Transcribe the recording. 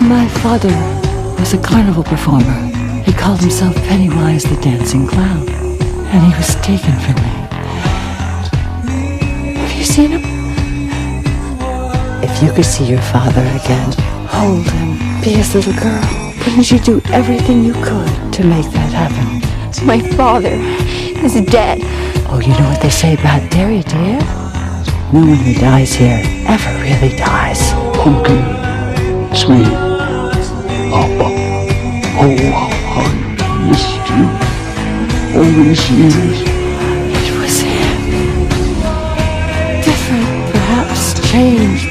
My father was a carnival performer. He called himself Pennywise the Dancing Clown, and he was taken from me. Have you seen him? If you could see your father again, hold him, be his little girl, wouldn't you do everything you could to make that happen? My father is dead. Oh, you know what they say about Derry, do you? No one who dies here ever really dies. Pumpkin, sweet Papa. Oh, how I missed you all these years. It was him. Different, perhaps, changed.